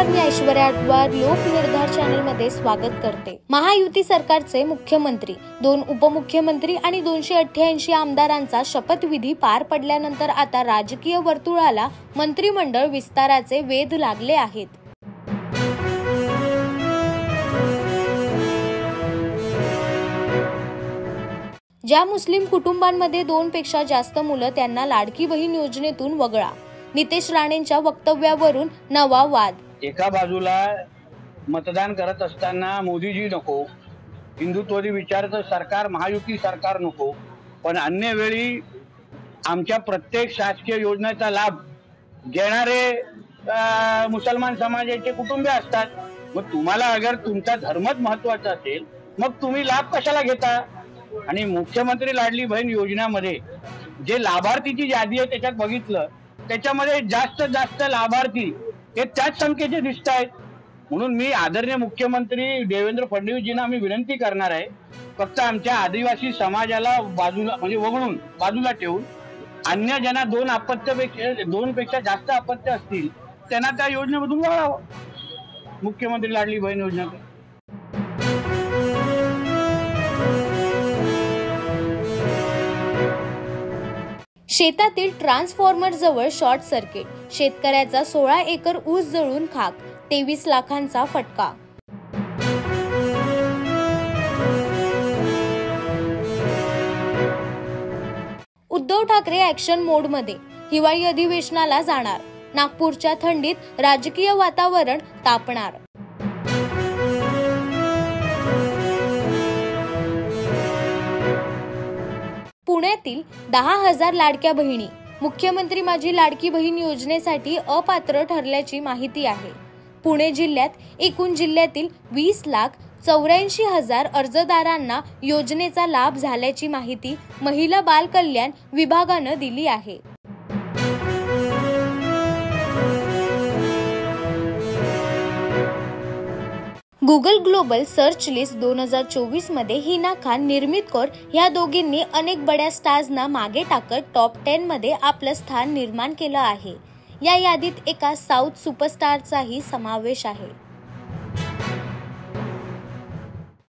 नमस्कार, मी ऐश्वर्या अडवार लोकनिर्धार चॅनल मध्ये स्वागत करते। महायुती सरकारचे मुख्यमंत्री, 2 उपमुख्यमंत्री आणि 288 आमदारांचा शपथविधी पार पडल्यानंतर आता राजकीय वर्तुळाला मंत्रिमंडळ विस्ताराचे वेध लागले आहेत। ज्या मुस्लिम कुटुंबांमध्ये 2 पेक्षा जास्त मुलं त्यांना लाडकी बहीण योजनेतून वगळा। नितेश राणेंच्या वक्तव्यावरून नवा वाद। एका बाजूला मतदान करत असताना मोदीजी नको, हिंदुत्ववादी विचाराचं सरकार, महायुती सरकार नको, पण अन्य वेळी आमच्या प्रत्येक शासकीय योजनेचा लाभ घेणारे मुसलमान समाजाचे कुटुंबे असतात। मग तुम्हाला अगर तुमचा धर्मच महत्वाचा असेल मग तुम्ही लाभ कशाला घेता? आणि मुख्यमंत्री लाडली बहीण योजनेमध्ये जे लाभार्थीची यादी आहे त्याच्यात बघितलं, त्याच्यामध्ये जास्त लाभार्थी हे त्याच संख्येचे दिसत आहेत। म्हणून मी आदरणीय मुख्यमंत्री देवेंद्र फडणवीसजींना मी विनंती करणार आहे, फक्त आमच्या आदिवासी समाजाला बाजूला म्हणजे वगळून बाजूला ठेवून अन्य ज्यांना 2 पेक्षा जास्त अपत्य असतील त्यांना त्या योजनेमधून वगळावं, मुख्यमंत्री लाडली बहीण योजनेत। शेतातील ट्रान्सफॉर्मर जवळ शॉर्ट सर्किट, शेतकऱ्याचा 16 एकर ऊस जळून खाक, 23 लाखांचा फटका। उद्धव ठाकरे ऍक्शन मोडमध्ये, हिवाळी अधिवेशनाला जाणार, नागपूरच्या थंडीत राजकीय वातावरण तापणार। पुण्यातील 10,000 लाडक्या बहिणी मुख्यमंत्री माझी लाडकी बहीण योजनेसाठी अपात्र ठरल्याची माहिती आहे। पुणे जिल्ह्यात एकूण जिल्ह्यातील 20,84,000 अर्जदारांना योजनेचा लाभ झाल्याची माहिती महिला बाल कल्याण विभागानं दिली आहे। गुगल ग्लोबल सर्च लिस्ट 2024 मध्ये हिना खान, निर्मित कौर या दोघींनी अनेक बड्या स्टार्सना मागे टाकत टॉप 10 मध्ये आपलं स्थान निर्माण केलं आहे। या यादीत एका साऊथ सुपरस्टारचाही समावेश आहे।